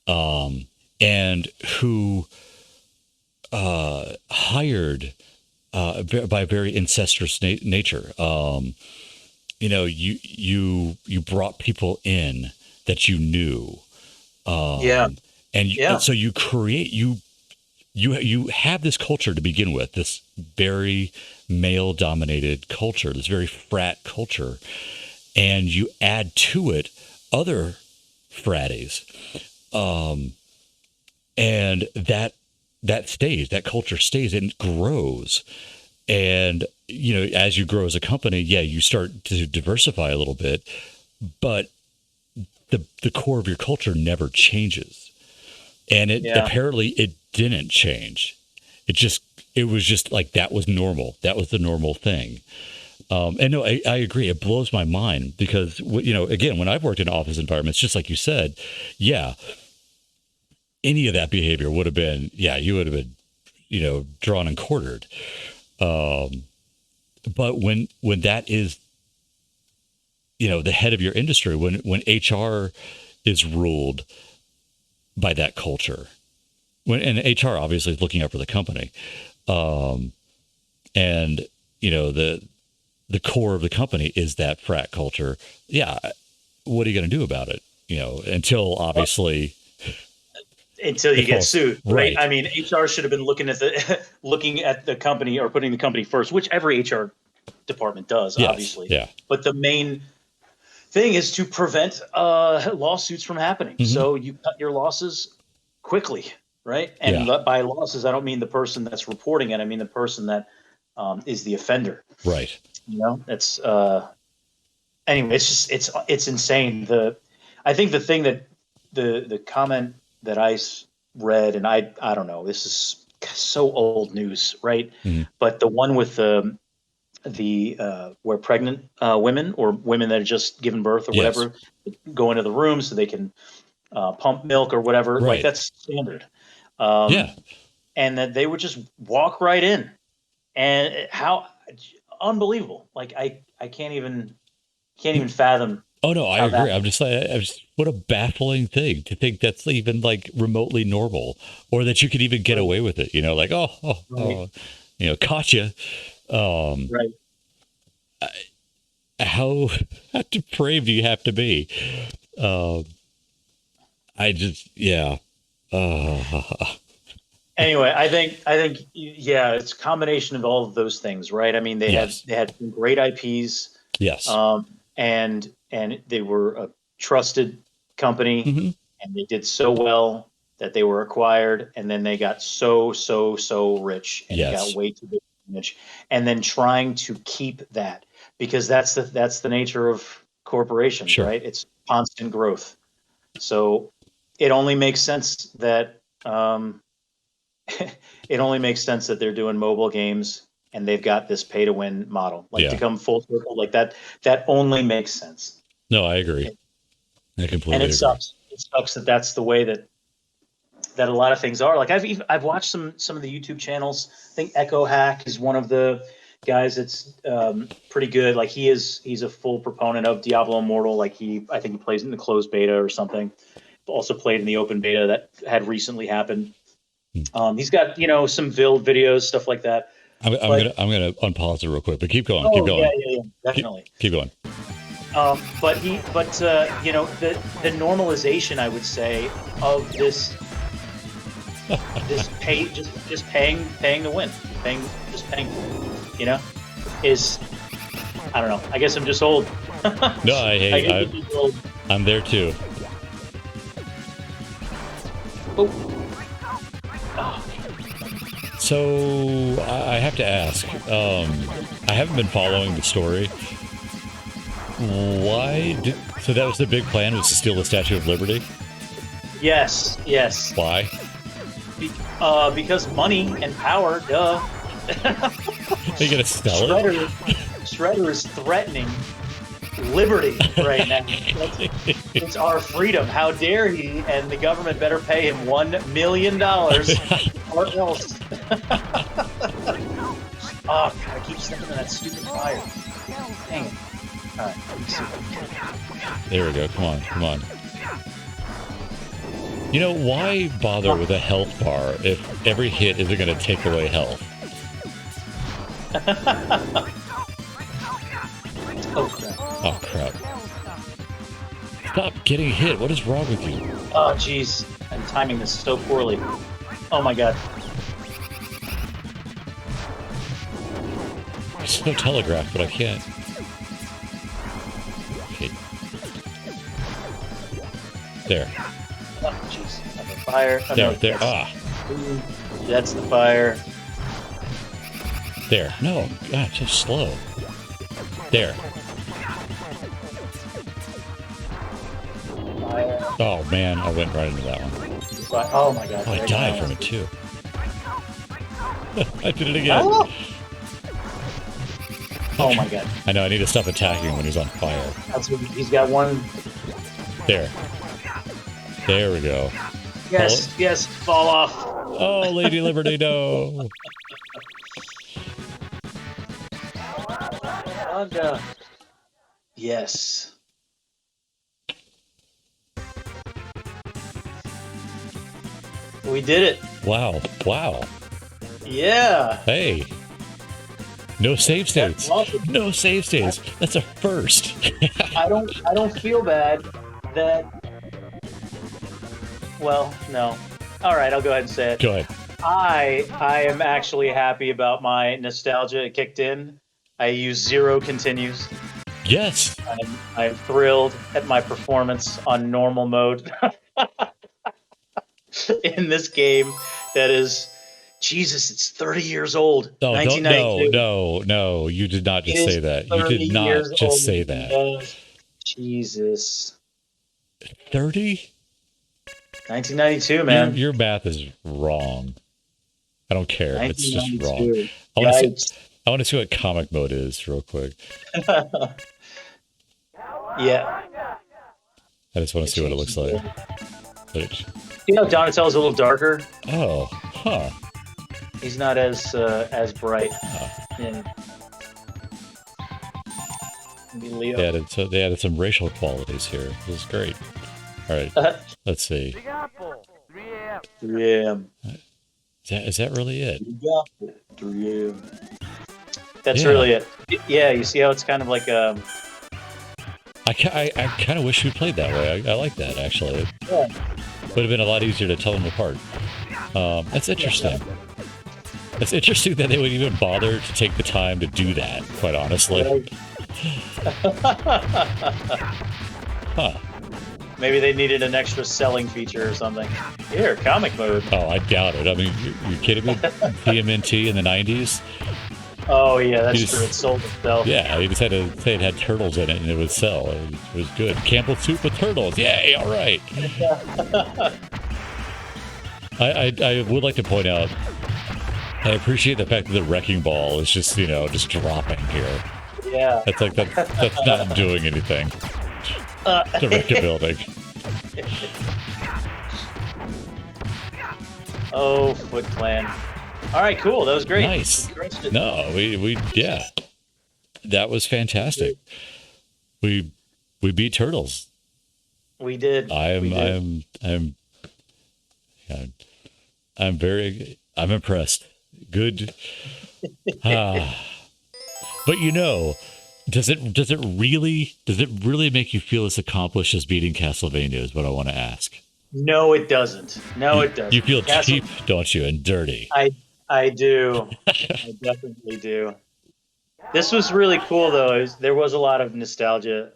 and who hired by very incestuous nature. You brought people in that you knew, and so you create you have this culture to begin with, this very male dominated culture, this very frat culture, and you add to it other fratties, and that stays, that culture stays and grows. And as you grow as a company, you start to diversify a little bit, but the core of your culture never changes. And apparently it didn't change. It was just like, that was normal. That was the normal thing. And no, I agree. It blows my mind because, again, when I've worked in office environments, just like you said, any of that behavior would have been, you would have been, drawn and quartered. But when that is, the head of your industry, when HR is ruled by that culture, and HR obviously is looking out for the company, and the core of the company is that frat culture. What are you going to do about it? Until obviously. Until you get sued, right? Right? I mean, HR should have been looking at the company, or putting the company first, which every HR department does, obviously. Yeah. But the main thing is to prevent lawsuits from happening. Mm-hmm. So you cut your losses quickly, right? And by losses, I don't mean the person that's reporting it. I mean the person that is the offender. Right. That's anyway. It's just it's insane. I think the thing that the comment that I read, and I don't know, this is so old news, right? Mm-hmm. But the one with the where pregnant women, or women that are just given birth or whatever, go into the room so they can pump milk or whatever, right. Like that's standard. And that they would just walk right in, and how unbelievable! Like I can't even fathom. Oh no, I agree. I'm just what a baffling thing to think that's even like remotely normal, or that you could even get away with it. Like caught you. Right. How depraved do you have to be? Anyway, I think it's a combination of all of those things, right? I mean, they had some great IPs. Yes. And they were a trusted company, mm-hmm. and they did so well that they were acquired, and then they got so rich, and it got way too big, and then trying to keep that, because that's the nature of corporations, right? It's constant growth. So it only makes sense that they're doing mobile games, and they've got this pay to win model, to come full circle like that. That only makes sense. No, I agree. I completely agree. Sucks. It sucks that that's the way that a lot of things are. Like I've watched some of the YouTube channels. I think Echo Hack is one of the guys that's pretty good. Like he's a full proponent of Diablo Immortal. Like I think he plays in the closed beta or something. Also played in the open beta that had recently happened. He's got some build videos, stuff like that. I'm gonna unpause it real quick, but keep going. Keep going. Yeah, definitely. Keep going. But the normalization, I would say, of this just paying to win, paying, is, I don't know. I guess I'm just old. No, I'm there too. So I have to ask. I haven't been following the story. So that was the big plan, was to steal the Statue of Liberty? Yes. Why? Because money and power, duh. They gonna sell it? Shredder is threatening liberty right now. It's our freedom. How dare he? And the government better pay him $1 million or else. Oh, God, I keep stepping in that stupid fire. Dang it. All right, there we go. Come on, come on. You know, why bother with a health bar if every hit isn't going to take away health? Oh, crap. Oh, crap. Stop getting hit. What is wrong with you? Oh, jeez. I'm timing this so poorly. Oh, my God. It's so telegraphed, but I can't. Okay. There. Oh, jeez. Fire. Oh, There, no, there. Ah. That's the fire. There. No. God, so slow. There. Fire. Oh, man. I went right into that one. Oh, my God. Oh, I died from it, too. I did it again. Oh. Oh, my God. I know. I need to stop attacking when he's on fire. That's what, he's got one. There. There we go. Yes, yes, fall off. Oh, Lady Liberty, no. And, yes. We did it. Wow. Wow. Yeah. Hey. No save states. That's awesome. No save states. That's a first. I don't feel bad that. Well, no. All right, I'll go ahead and say it. Go ahead. I am actually happy about my nostalgia. It kicked in. I used 0 continues. Yes. I'm thrilled at my performance on normal mode in this game. That is, Jesus, it's 30 years old. Oh, 1992. no. You did not just say that. You did not just say that. Jesus. 30? 1992, man. Your math is wrong. I don't care. It's just wrong. 1992. I want to see what comic mode is real quick. Yeah. I just want to see what it looks like. You know, Donatello's a little darker. Oh, huh. He's not as bright. Yeah. Maybe Leo. They added some racial qualities here. This is great. All right, let's see. 3 a.m. Is that really it? 3 a.m. That's really it. Yeah, you see how it's kind of like I kind of wish we played that way. I like that, actually. Yeah. Would have been a lot easier to tell them apart. That's interesting. It's interesting that they would even bother to take the time to do that, quite honestly. Huh. Maybe they needed an extra selling feature or something. Here, comic mode. Oh, I doubt it. I mean, you're kidding me? TMNT in the 90s? Oh, yeah, that's true. It sold itself. Yeah, you just had to say it had turtles in it and it would sell. It was good. Campbell's soup with turtles. Yay, all right. I would like to point out, I appreciate the fact that the wrecking ball is just, just dropping here. Yeah. That's not doing anything to wreck a building. Oh, Foot Clan. All right, cool. That was great. Nice. No, we that was fantastic. We beat turtles. We did. I'm impressed. Good. But does it really make you feel as accomplished as beating Castlevania is what I want to ask. No, it doesn't. No, it doesn't. You feel cheap, don't you, and dirty. I do. I definitely do. This was really cool, though. There was a lot of nostalgia,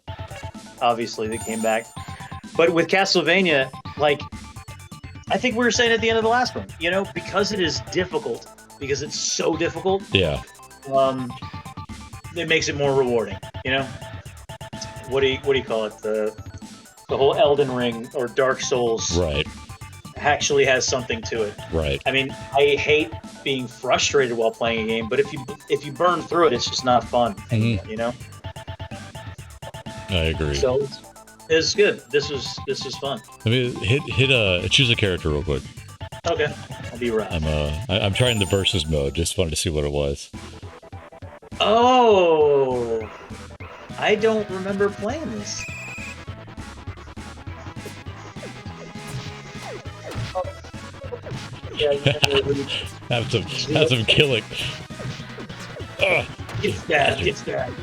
obviously, that came back. But with Castlevania, I think we were saying at the end of the last one, because it is difficult, because it's so difficult. Yeah. It makes it more rewarding. What do you call it? The whole Elden Ring or Dark Souls. Right. Actually has something to it. Right. I mean, I hate being frustrated while playing a game, but if you burn through it, it's just not fun. Mm-hmm. I agree. So it's good. This is fun. Let me choose a character real quick. Okay, I'll be right. I'm trying the versus mode. Just wanted to see what it was. Oh, I don't remember playing this. Have some killing. Get stabbed.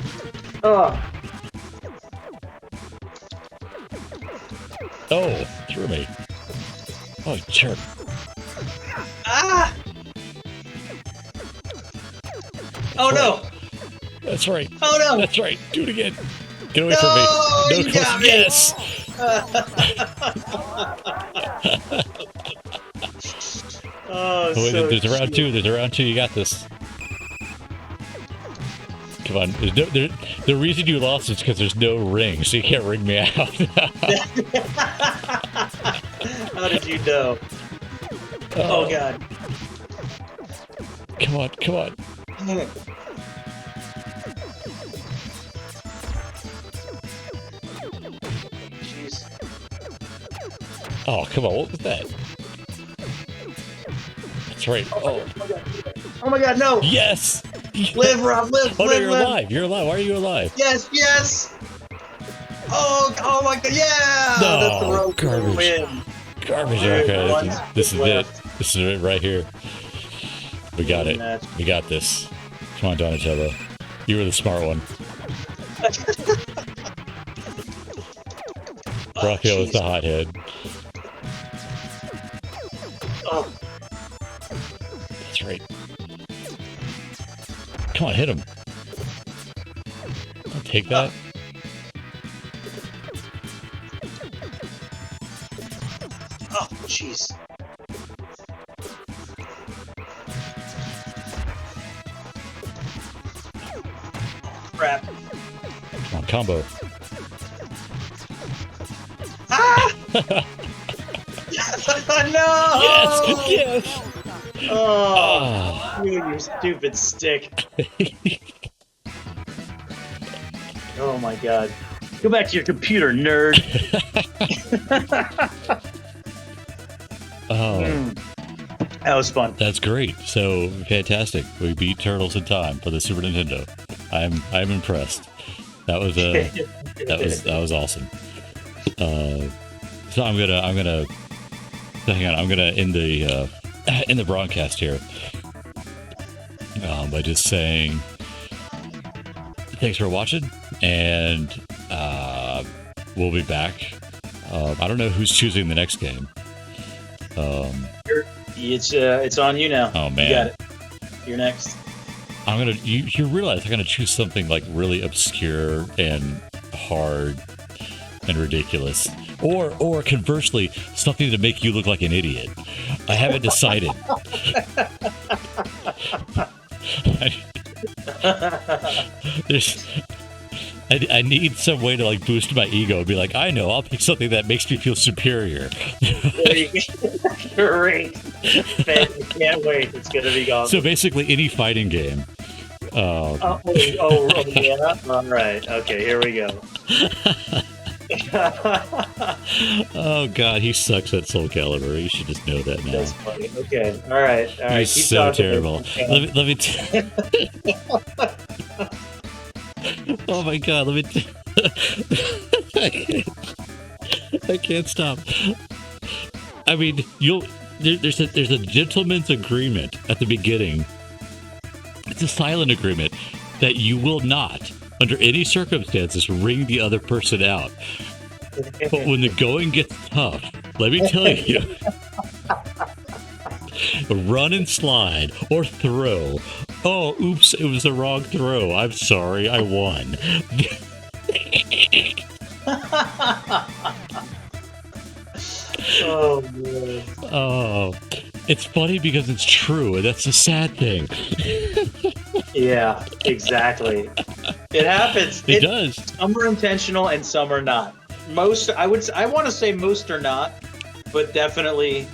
Oh, threw me. Oh, jerk. ah! Oh no! That's right. Oh no! That's right. Do it again. Get away from me. No, you got me. Yes. Oh, wait, so there's a round two. There's a round two. You got this. Come on. The reason you lost is because there's no ring, so you can't ring me out. How did you know? Oh God. Come on. Jeez. Oh, come on. What was that? That's right. Oh my God, no! Yes! Live, Rob, live! Oh, no, live, you're live. alive. You're alive. Why are you alive? Yes! Oh my God, yeah! No, That's the road garbage. win. Garbage. Okay, this is it. This is it right here. We got it. We got this. Come on, Donatello. You were the smart one. Raphael was the hothead. Oh. That's right. Come on, hit him. I'll take that. Oh, jeez. Crap. Come on, combo. Ah! No! Yes! Oh, you stupid stick. Oh my God. Go back to your computer, nerd. That was fun. That's great. So fantastic. We beat Turtles in time for the Super Nintendo. I'm impressed. That was that was awesome. So I'm gonna hang on. I'm gonna end the broadcast here by just saying thanks for watching, and we'll be back. I don't know who's choosing the next game. It's on you now. Oh man, you got it. You're next. I'm gonna. You realize I'm gonna choose something like really obscure and hard and ridiculous, or conversely, something to make you look like an idiot. I haven't decided. I need some way to like boost my ego and be like, I know, I'll pick something that makes me feel superior. Great. I can't wait. It's gonna be awesome. So basically, any fighting game. Oh yeah. All right. Okay. Here we go. Oh God, he sucks at Soul Calibur. You should just know that now. That's funny. Okay. All right. He's Keep so talking. terrible. Let me. Oh my God. I can't stop. I mean, there's a gentleman's agreement at the beginning. It's a silent agreement that you will not, under any circumstances, ring the other person out. But when the going gets tough, let me tell you, run and slide or throw. Oh, oops, it was the wrong throw. I'm sorry, I won. Oh man. Oh, it's funny because it's true, and that's the sad thing. Yeah, exactly. It happens. It does. Some are intentional and some are not. I want to say most are not, but definitely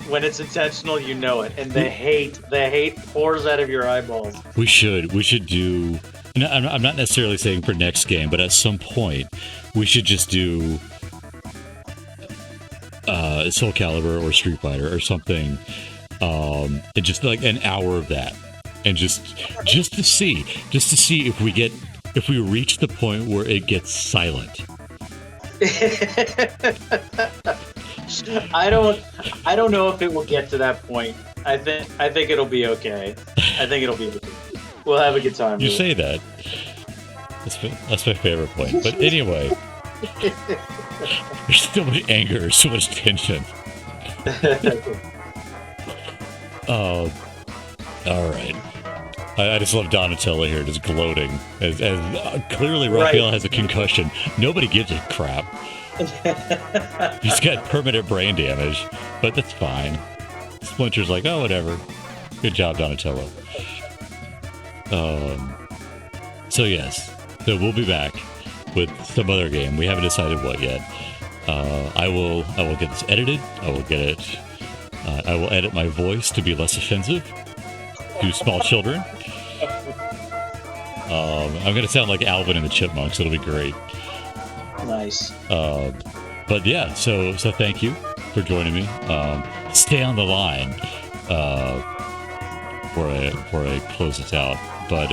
when it's intentional, you know it. And the hate pours out of your eyeballs. We should do No, I'm not necessarily saying for next game, but at some point we should just do Soul Calibur or Street Fighter or something, and just like an hour of that, and just to see if we reach the point where it gets silent. I don't know if it will get to that point. I think it'll be okay. I think it'll be okay. We'll have a good time. You say that. That's my favorite point. But anyway, there's so much anger, so much tension. All right. I just love Donatello here, just gloating. As clearly Raphael has a concussion. Nobody gives a crap. He's got permanent brain damage, but that's fine. Splinter's like, oh, whatever. Good job, Donatello. So yes, so we'll be back with some other game. We haven't decided what yet. I will get this edited. I will get it. I will edit my voice to be less offensive to small children. I'm gonna sound like Alvin and the Chipmunks. It'll be great. Nice. But yeah, so thank you for joining me. Stay on the line before I close this out. But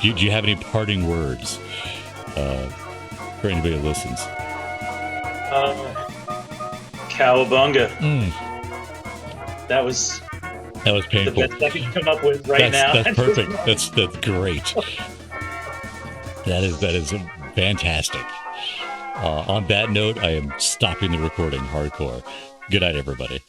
do you have any parting words for anybody who listens? Cowabunga. That was painful. The best I can come up with now. That's perfect. That's great. That is fantastic. On that note, I am stopping the recording hardcore. Good night, everybody.